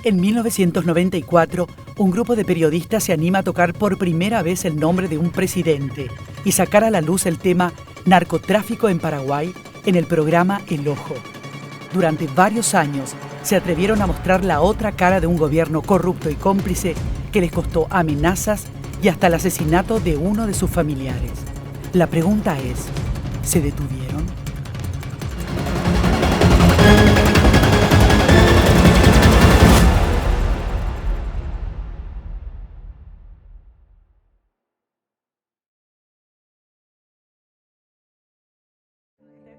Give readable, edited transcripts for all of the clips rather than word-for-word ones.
En 1994, un grupo de periodistas se anima a tocar por primera vez el nombre de un presidente y sacar a la luz el tema narcotráfico en Paraguay en el programa El Ojo. Durante varios años se atrevieron a mostrar la otra cara de un gobierno corrupto y cómplice que les costó amenazas y hasta el asesinato de uno de sus familiares. La pregunta es, ¿se detuvieron?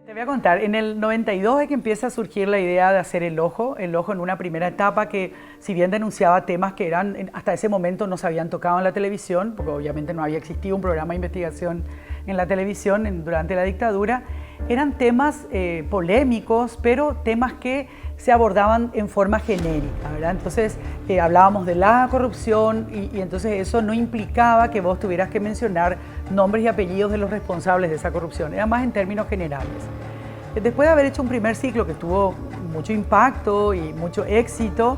Te voy a contar, en el 92 es que empieza a surgir la idea de hacer El Ojo en una primera etapa que, si bien denunciaba temas que hasta ese momento no se habían tocado en la televisión, porque obviamente no había existido un programa de investigación en la televisión durante la dictadura, eran temas polémicos, pero temas que se abordaban en forma genérica, ¿verdad? Entonces hablábamos de la corrupción y entonces eso no implicaba que vos tuvieras que mencionar nombres y apellidos de los responsables de esa corrupción, era más en términos generales. Después de haber hecho un primer ciclo que tuvo mucho impacto y mucho éxito,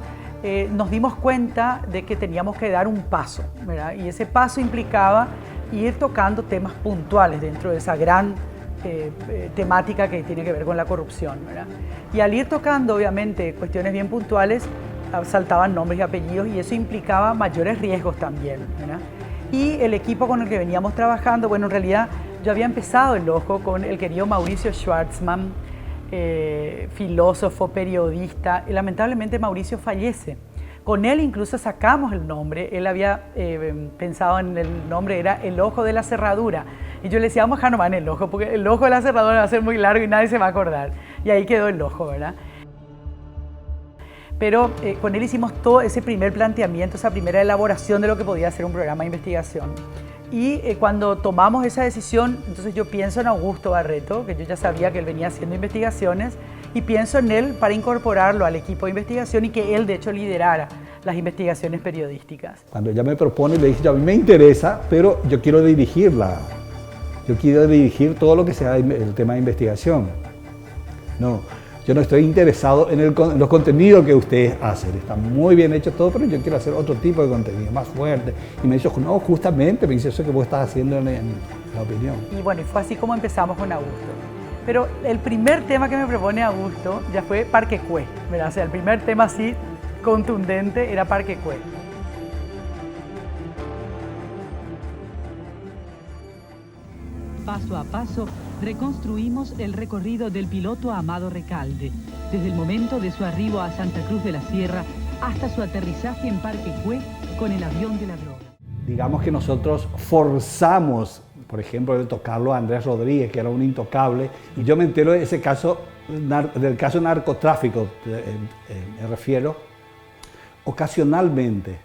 nos dimos cuenta de que teníamos que dar un paso, ¿verdad? Y ese paso implicaba ir tocando temas puntuales dentro de esa gran temática que tiene que ver con la corrupción, ¿verdad? Y al ir tocando, obviamente, cuestiones bien puntuales, saltaban nombres y apellidos y eso implicaba mayores riesgos también, ¿verdad? Y el equipo con el que veníamos trabajando, bueno, en realidad yo había empezado El Ojo con el querido Mauricio Schwartzman, filósofo, periodista, y lamentablemente Mauricio fallece. Con él incluso sacamos el nombre, él había pensado en el nombre, era El Ojo de la Cerradura. Y yo le decía, vamos a dejar nomás en El Ojo, porque El Ojo de la Cerradura va a ser muy largo y nadie se va a acordar. Y ahí quedó El Ojo, ¿verdad? Pero con él hicimos todo ese primer planteamiento, esa primera elaboración de lo que podía ser un programa de investigación. Y cuando tomamos esa decisión, entonces yo pienso en Augusto Barreto, que yo ya sabía que él venía haciendo investigaciones, y pienso en él para incorporarlo al equipo de investigación y que él de hecho liderara las investigaciones periodísticas. Cuando ella me propone, le dije, a mí me interesa, pero yo quiero dirigirla. Yo quiero dirigir todo lo que sea el tema de investigación. No, yo no estoy interesado en los contenidos que ustedes hacen. Está muy bien hecho todo, pero yo quiero hacer otro tipo de contenido, más fuerte. Y me dijo, no, justamente, me dice eso que vos estás haciendo en la opinión. Y bueno, y fue así como empezamos con Augusto. Pero el primer tema que me propone Augusto ya fue Parque Kue, ¿verdad? O sea, el primer tema así contundente era Parque Kue. Paso a paso, reconstruimos el recorrido del piloto Amado Recalde, desde el momento de su arribo a Santa Cruz de la Sierra hasta su aterrizaje en Parque Kue con el avión de la droga. Digamos que nosotros forzamos, por ejemplo, de tocarlo a Andrés Rodríguez, que era un intocable, y yo me entero de ese caso, del caso de narcotráfico, me refiero, ocasionalmente.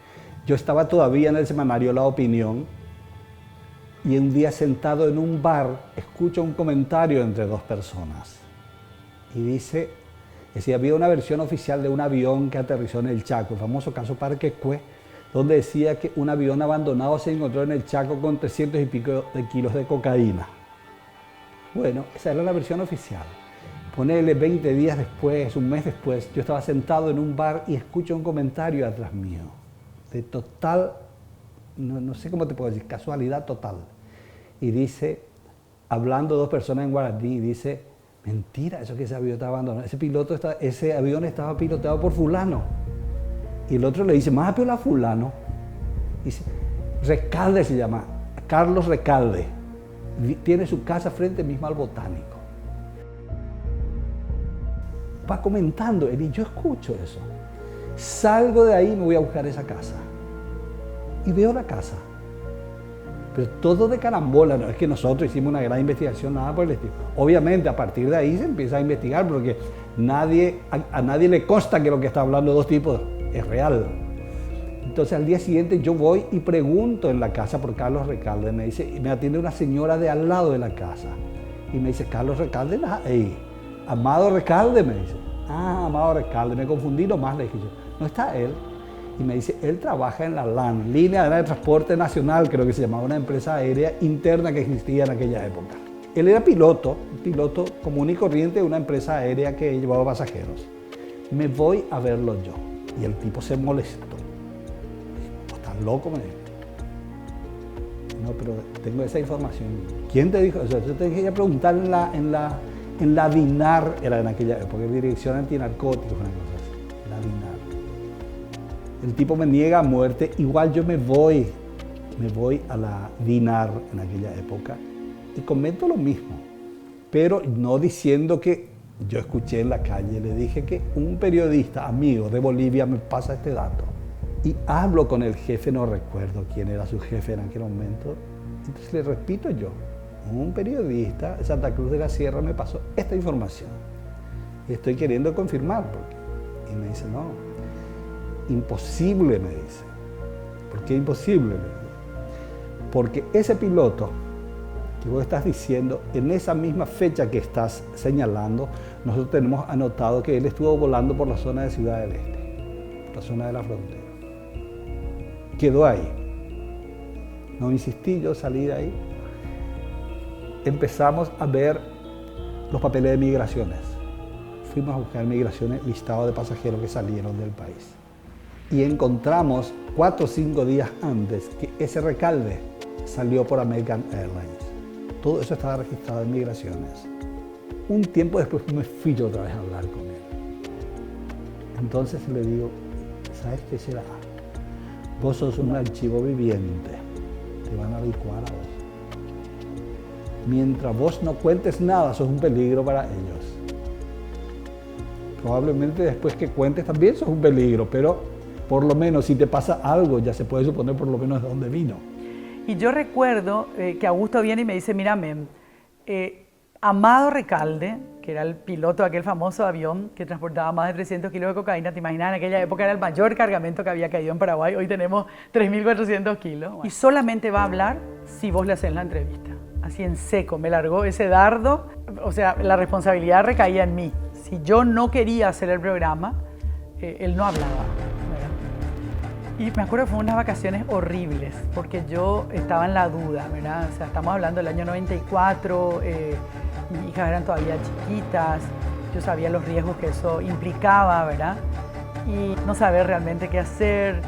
Yo estaba todavía en el semanario La Opinión, y un día sentado en un bar, escucho un comentario entre dos personas. Y dice, había una versión oficial de un avión que aterrizó en el Chaco, el famoso caso Parque Kue, donde decía que un avión abandonado se encontró en el Chaco con 300 y pico de kilos de cocaína. Bueno, esa era la versión oficial. Ponele 20 días después, un mes después, yo estaba sentado en un bar y escucho un comentario atrás mío, de total, no sé cómo te puedo decir, casualidad total. Y dice, hablando dos personas en guaraní, dice, mentira, eso que ese avión está abandonado, ese avión estaba piloteado por fulano. Y el otro le dice, más piola fulano. Dice, Recalde se llama, Carlos Recalde. Tiene su casa frente mismo al Botánico. Va comentando, y yo escucho eso. Salgo de ahí y me voy a buscar esa casa. Y veo la casa. Pero todo de carambola, no es que nosotros hicimos una gran investigación, nada por el estilo. Obviamente, a partir de ahí se empieza a investigar, porque a nadie le consta que lo que está hablando dos tipos es real. Entonces, al día siguiente yo voy y pregunto en la casa por Carlos Recalde. Me atiende una señora de al lado de la casa. Y me dice, Carlos Recalde, Amado Recalde, me dice. Ah, Amado Recalde, me confundí nomás, le dije yo. No está él. Y me dice, él trabaja en la LAN, Línea de Transporte Nacional, creo que se llamaba, una empresa aérea interna que existía en aquella época. Él era piloto común y corriente de una empresa aérea que llevaba pasajeros. Me voy a verlo yo. Y el tipo se molestó. Dijo, ¿estás loco? Me dijo. No, pero tengo esa información. ¿Quién te dijo? O sea, yo te quería preguntar en la DINAR, era en aquella época, Dirección Antinarcóticos, una cosa así, la DINAR. El tipo me niega a muerte, igual yo me voy a la DINAR en aquella época y comento lo mismo, pero no diciendo que yo escuché en la calle, le dije que un periodista amigo de Bolivia me pasa este dato. Y hablo con el jefe, no recuerdo quién era su jefe en aquel momento, entonces le repito yo, un periodista de Santa Cruz de la Sierra me pasó esta información y estoy queriendo confirmar, y me dice, no, imposible, me dice. ¿Por qué imposible? Porque ese piloto que vos estás diciendo, en esa misma fecha que estás señalando, nosotros tenemos anotado que él estuvo volando por la zona de Ciudad del Este, por la zona de la frontera. Quedó ahí. No insistí, yo salí de ahí. Empezamos a ver los papeles de migraciones. Fuimos a buscar migraciones, listado de pasajeros que salieron del país. Y encontramos 4 o 5 días antes que ese Recalde salió por American Airlines. Todo eso estaba registrado en migraciones. Un tiempo después me fui yo otra vez a hablar con él. Entonces le digo, ¿sabes qué será? Vos sos un archivo viviente, te van a licuar a vos. Mientras vos no cuentes nada, sos un peligro para ellos. Probablemente después que cuentes también sos un peligro, pero por lo menos si te pasa algo, ya se puede suponer por lo menos de dónde vino. Y yo recuerdo que Augusto viene y me dice, mira, Mem, Amado Recalde, que era el piloto de aquel famoso avión que transportaba más de 300 kilos de cocaína, te imaginas, en aquella época era el mayor cargamento que había caído en Paraguay, hoy tenemos 3.400 kilos. Y solamente va a hablar si vos le haces la entrevista. Así en seco, me largó ese dardo, o sea, la responsabilidad recaía en mí. Si yo no quería hacer el programa, él no hablaba, ¿verdad? Y me acuerdo que fueron unas vacaciones horribles, porque yo estaba en la duda, ¿verdad? O sea, estamos hablando del año 94, mis hijas eran todavía chiquitas, yo sabía los riesgos que eso implicaba, ¿verdad? Y no saber realmente qué hacer,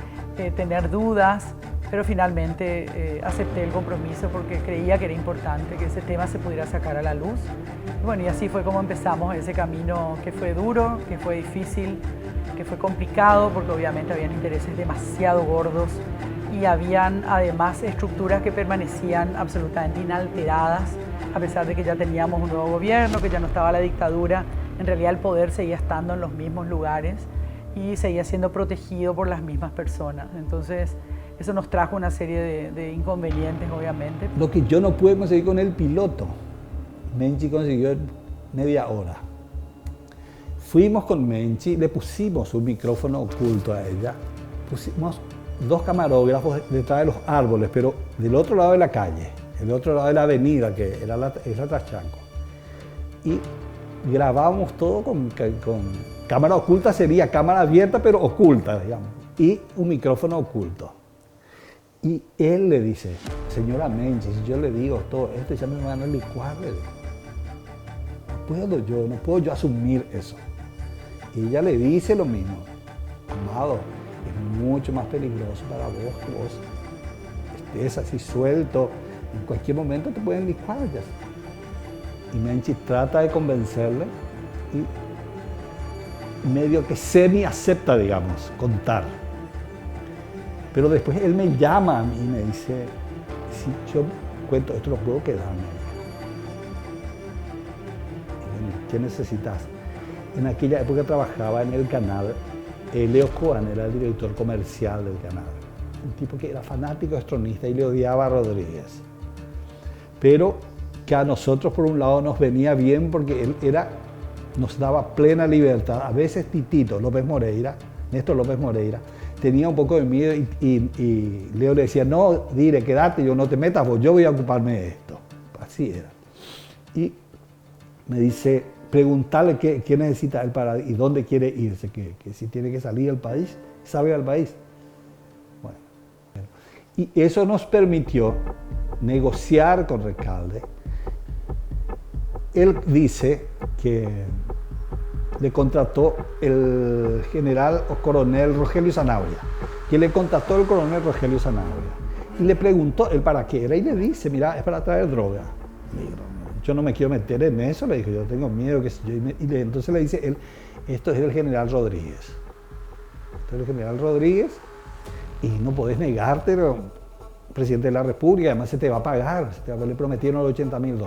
tener dudas, pero finalmente acepté el compromiso porque creía que era importante que ese tema se pudiera sacar a la luz. Y bueno, y así fue como empezamos ese camino que fue duro, que fue difícil, que fue complicado, porque obviamente habían intereses demasiado gordos y habían además estructuras que permanecían absolutamente inalteradas, a pesar de que ya teníamos un nuevo gobierno, que ya no estaba la dictadura. En realidad el poder seguía estando en los mismos lugares y seguía siendo protegido por las mismas personas. Entonces eso nos trajo una serie de inconvenientes, obviamente. Lo que yo no pude conseguir con el piloto, Menchi consiguió en media hora. Fuimos con Menchi, le pusimos un micrófono oculto a ella, pusimos 2 camarógrafos detrás de los árboles, pero del otro lado de la calle, del otro lado de la avenida, que era la Trachanco. Y grabábamos todo con cámara oculta, sería cámara abierta, pero oculta, digamos, y un micrófono oculto. Y él le dice, señora Menchi, si yo le digo todo esto, ya me van a licuar. No puedo yo asumir eso. Y ella le dice lo mismo, Amado, es mucho más peligroso para vos que vos estés así suelto, en cualquier momento te pueden licuar ya. Y Menchi trata de convencerle y medio que semi acepta, digamos, contar. Pero después él me llama a mí y me dice, si yo cuento esto, no puedo quedarme. ¿Qué necesitas? En aquella época trabajaba en el canal, Leo Coan era el director comercial del canal. Un tipo que era fanático astronista y le odiaba a Rodríguez. Pero que a nosotros por un lado nos venía bien porque él nos daba plena libertad. A veces Titito López Moreira, Néstor López Moreira, tenía un poco de miedo y Leo le decía, no, dile, quédate, yo no te metas vos, yo voy a ocuparme de esto. Así era. Y me dice, preguntarle qué necesita él para y dónde quiere irse, que si tiene que salir al país, sabe al país. Bueno, y eso nos permitió negociar con Recalde. Él dice que le contrató el general o coronel Rogelio Zanabria. Que le contactó el coronel Rogelio Zanabria. Y le preguntó él para qué era. Y le dice, mira, es para traer droga. Le digo, yo no me quiero meter en eso, le dijo, yo tengo miedo, qué sé yo. Entonces le dice él, esto es el general Rodríguez. Esto es el general Rodríguez y no podés negártelo, presidente de la República, además se te va a pagar, le prometieron los $80.000.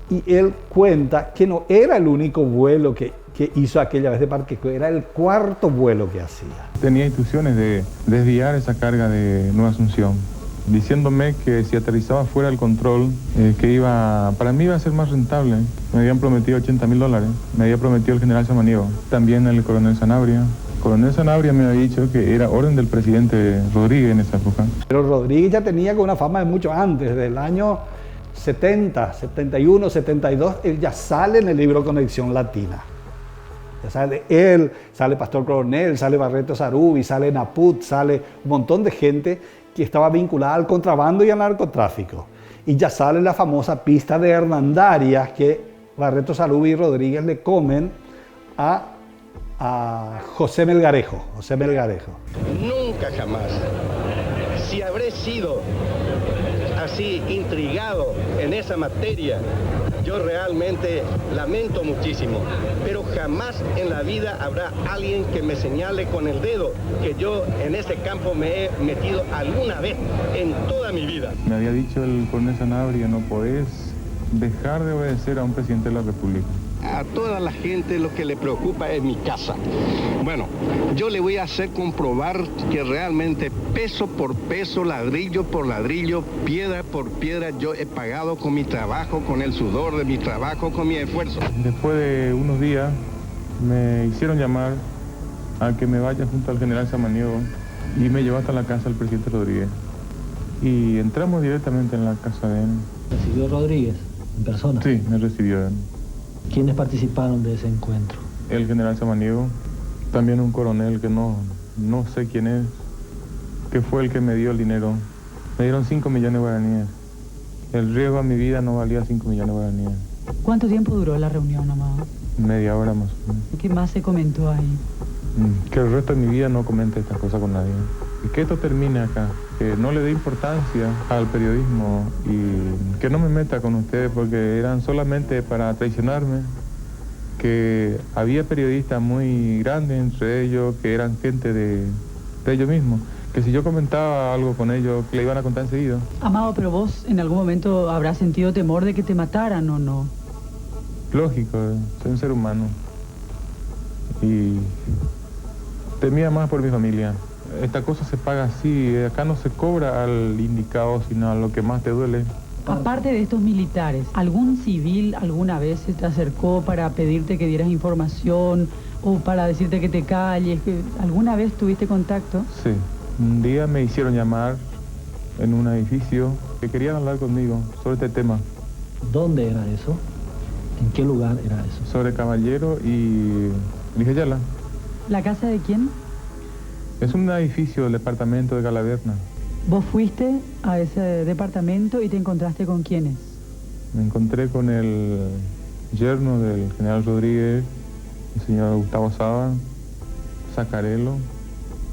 Y él cuenta que no era el único vuelo que hizo aquella vez de Parque Kue, era el cuarto vuelo que hacía. Tenía instrucciones de desviar esa carga de Nueva Asunción, diciéndome que si aterrizaba fuera del control, para mí iba a ser más rentable. Me habían prometido $80.000, me había prometido el general Samaniego, también el coronel Sanabria. El coronel Sanabria me había dicho que era orden del presidente Rodríguez en esa época. Pero Rodríguez ya tenía una fama de mucho antes, del año 70, 71, 72, él ya sale en el libro Conexión Latina. Ya sale él, sale Pastor Coronel, sale Barreto Sarubi, sale Naput, sale un montón de gente que estaba vinculada al contrabando y al narcotráfico. Y ya sale la famosa pista de Hernandarias que Barreto Sarubi y Rodríguez le comen a José Melgarejo. Nunca jamás, si habré sido así intrigado en esa materia, yo realmente lamento muchísimo, pero jamás en la vida habrá alguien que me señale con el dedo que yo en ese campo me he metido alguna vez en toda mi vida. Me había dicho el coronel Sanabria, no podés dejar de obedecer a un presidente de la República. A toda la gente lo que le preocupa es mi casa. Bueno, yo le voy a hacer comprobar que realmente peso por peso, ladrillo por ladrillo, piedra por piedra, yo he pagado con mi trabajo, con el sudor de mi trabajo, con mi esfuerzo. Después de unos días me hicieron llamar a que me vaya junto al general Samaniego y me llevó hasta la casa del presidente Rodríguez. Y entramos directamente en la casa de él. ¿Recibió Rodríguez en persona? Sí, me recibió él. ¿Quiénes participaron de ese encuentro? El general Samaniego, también un coronel que no sé quién es, que fue el que me dio el dinero. Me dieron 5 millones de guaraníes. El riesgo a mi vida no valía 5 millones de guaraníes. ¿Cuánto tiempo duró la reunión, Amado? Media hora más o menos. ¿Qué más se comentó ahí? Que el resto de mi vida no comente estas cosas con nadie. Y que esto termine acá. Que no le dé importancia al periodismo y que no me meta con ustedes porque eran solamente para traicionarme. Que había periodistas muy grandes entre ellos que eran gente de ellos mismos. Que si yo comentaba algo con ellos, que le iban a contar enseguida. Amado, pero vos en algún momento habrás sentido temor de que te mataran o no. Lógico, soy un ser humano. Y temía más por mi familia. Esta cosa se paga así, acá no se cobra al indicado, sino a lo que más te duele. Aparte de estos militares, ¿algún civil alguna vez se te acercó para pedirte que dieras información o para decirte que te calles? ¿Alguna vez tuviste contacto? Sí, un día me hicieron llamar en un edificio que querían hablar conmigo sobre este tema. ¿Dónde era eso? ¿En qué lugar era eso? Sobre Caballero y Lijayala. ¿La casa de quién? Es un edificio del departamento de Galaverna. ¿Vos fuiste a ese departamento y te encontraste con quiénes? Me encontré con el yerno del general Rodríguez, el señor Gustavo Saba, Sacarello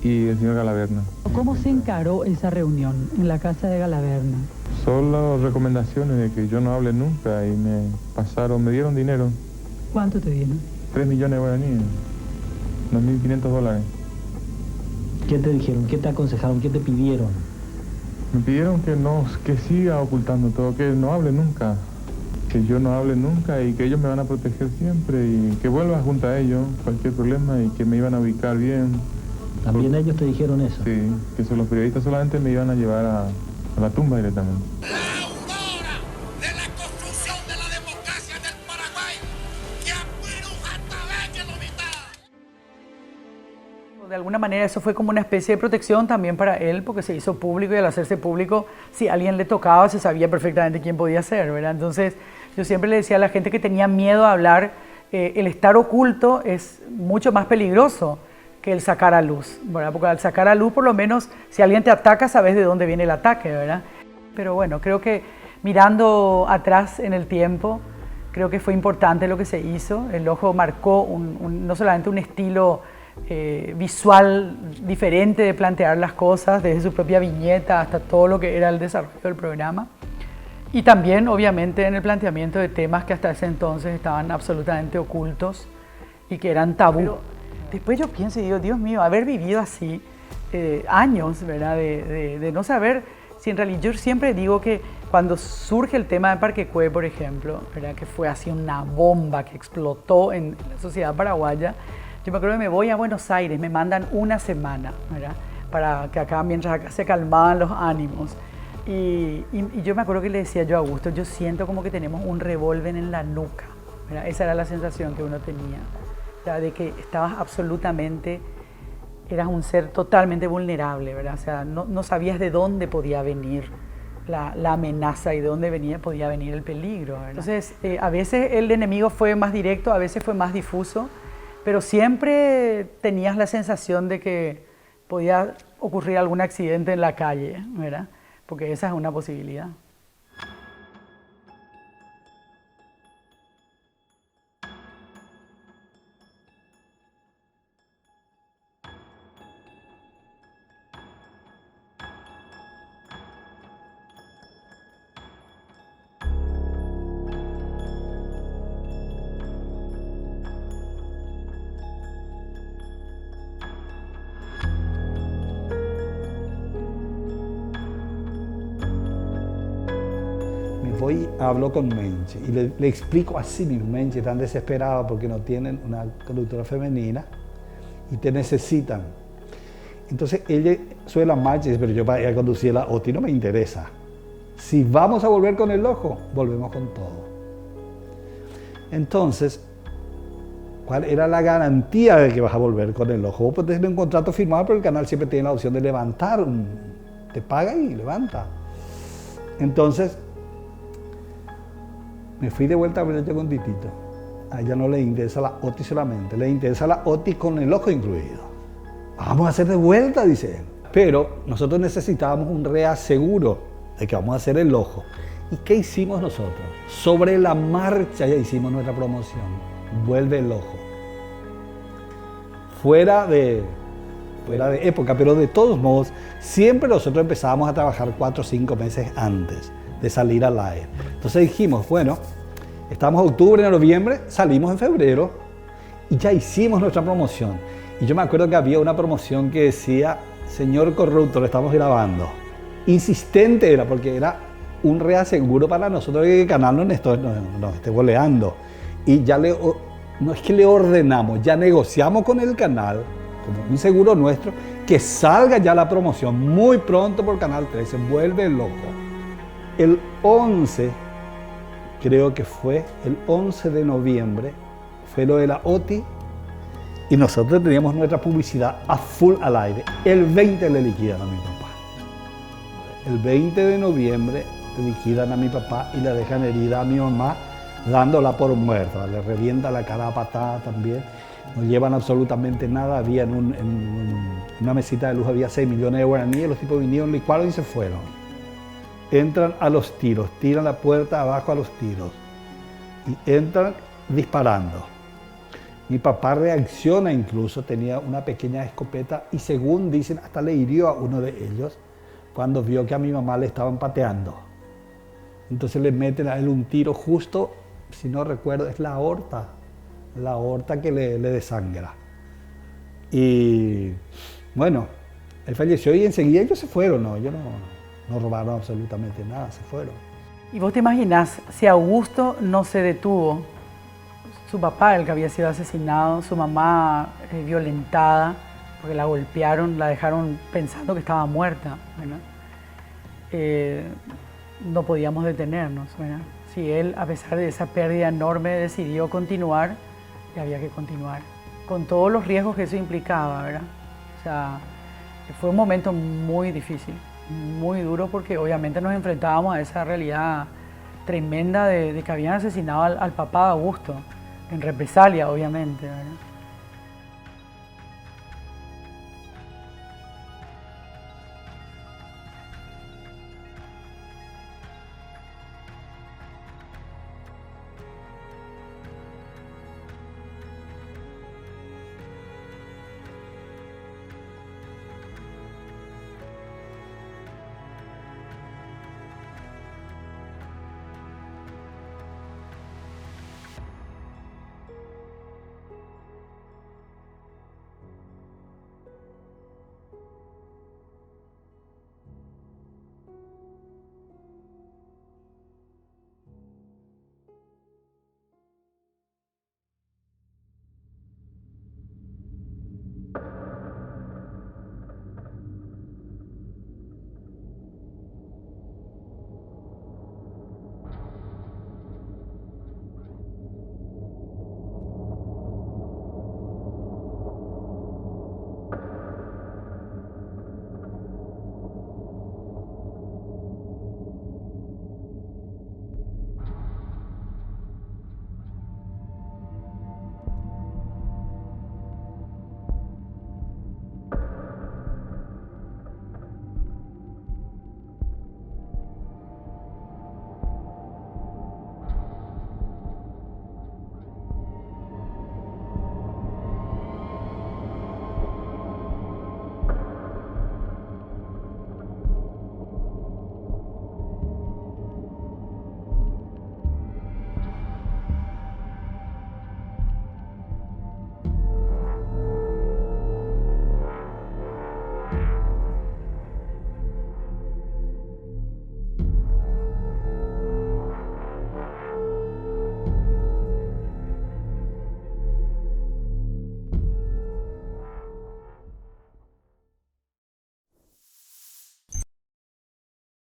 y el señor Galaverna. ¿Cómo se encaró esa reunión en la casa de Galaverna? Solo recomendaciones de que yo no hable nunca y me dieron dinero. ¿Cuánto te dieron? 3 millones de guaraníes, $2.500. ¿Qué te dijeron? ¿Qué te aconsejaron? ¿Qué te pidieron? Me pidieron que siga ocultando todo, que no hable nunca, que yo no hable nunca y que ellos me van a proteger siempre y que vuelva junto a ellos cualquier problema y que me iban a ubicar bien. ¿También ellos te dijeron eso? Sí, que los periodistas solamente me iban a llevar a la tumba directamente. La aurora de la construcción de la democracia del Paraguay, que De alguna manera eso fue como una especie de protección también para él, porque se hizo público y al hacerse público, si a alguien le tocaba, se sabía perfectamente quién podía ser, ¿verdad? Entonces, yo siempre le decía a la gente que tenía miedo a hablar, el estar oculto es mucho más peligroso que el sacar a luz, ¿verdad? Porque al sacar a luz, por lo menos, si alguien te ataca, sabes de dónde viene el ataque, ¿verdad? Pero bueno, creo que mirando atrás en el tiempo, Creo que fue importante lo que se hizo. El Ojo marcó no solamente un estilo visual diferente de plantear las cosas, desde su propia viñeta hasta todo lo que era el desarrollo del programa. Y también, obviamente, en el planteamiento de temas que hasta ese entonces estaban absolutamente ocultos y que eran tabú. Pero después yo pienso y digo, Dios mío, haber vivido así años, ¿verdad? De no saber si en realidad, yo siempre digo que cuando surge el tema de Parque Kue, por ejemplo, ¿verdad? Que fue así una bomba que explotó en la sociedad paraguaya, yo me acuerdo que me voy a Buenos Aires, me mandan una semana, ¿verdad? Para que acá, mientras acá se calmaban los ánimos. Y yo me acuerdo que le decía yo a Augusto, yo siento como que tenemos un revólver en la nuca, ¿verdad? Esa era la sensación que uno tenía, ¿verdad? De que estabas absolutamente, eras un ser totalmente vulnerable, ¿verdad? O sea, no sabías de dónde podía venir la amenaza y de dónde podía venir el peligro, ¿verdad? Entonces, a veces el enemigo fue más directo, a veces fue más difuso, pero siempre tenías la sensación de que podía ocurrir algún accidente en la calle, ¿verdad? Porque esa es una posibilidad. Voy, hablo con Menche y le explico así mismo. Menche tan desesperado porque no tienen una conductora femenina y te necesitan. Entonces ella sube la marcha y dice, pero yo para ir a conducir la OTI no me interesa. Si vamos a volver con el Ojo, volvemos con todo. Entonces, ¿cuál era la garantía de que vas a volver con el Ojo? Vos podés tener un contrato firmado, pero el canal siempre tiene la opción de levantar, te paga y levanta. Entonces, me fui de vuelta a ver yo con Titito. A ella no le interesa la OTI solamente, le interesa la OTI con el Ojo incluido. Vamos a hacer de vuelta, dice él. Pero nosotros necesitábamos un reaseguro de que vamos a hacer el Ojo. ¿Y qué hicimos nosotros? Sobre la marcha ya hicimos nuestra promoción. Vuelve el Ojo. Fuera de época, pero de todos modos, siempre nosotros empezábamos a trabajar 4 o 5 meses antes de salir al aire. Entonces dijimos, bueno, estamos en octubre, en noviembre, salimos en febrero y ya hicimos nuestra promoción. Y yo me acuerdo que había una promoción que decía, señor corrupto, lo estamos grabando. Insistente era, porque era un reaseguro para nosotros que el canal no esté boleando. Y ya no es que le ordenamos, ya negociamos con el canal, como un seguro nuestro, que salga ya la promoción muy pronto por Canal 13, vuelve el Ojo. El 11, creo que fue, el 11 de noviembre, fue lo de la OTI y nosotros teníamos nuestra publicidad a full al aire. El 20 le liquidan a mi papá. El 20 de noviembre le liquidan a mi papá y le dejan herida a mi mamá, dándola por muerta. Le revienta la cara a patada también. No llevan absolutamente nada. Había en una mesita de luz había 6 millones de guaraníes. Los tipos vinieron, licuaron y se fueron. Entran a los tiros, tiran la puerta abajo a los tiros y entran disparando. Mi papá reacciona incluso, tenía una pequeña escopeta y según dicen hasta le hirió a uno de ellos cuando vio que a mi mamá le estaban pateando. Entonces le meten a él un tiro justo, si no recuerdo, es la aorta que le desangra. Y bueno, él falleció y enseguida ellos se fueron, no robaron absolutamente nada, se fueron. ¿Y vos te imaginás si Augusto no se detuvo? Su papá, el que había sido asesinado, su mamá violentada, porque la golpearon, la dejaron pensando que estaba muerta, ¿verdad? No podíamos detenernos, ¿verdad? Si él, a pesar de esa pérdida enorme, decidió continuar, y había que continuar, con todos los riesgos que eso implicaba, ¿verdad? O sea, fue un momento muy difícil, muy duro, porque obviamente nos enfrentábamos a esa realidad tremenda de que habían asesinado al papá de Augusto, en represalia, obviamente, ¿verdad?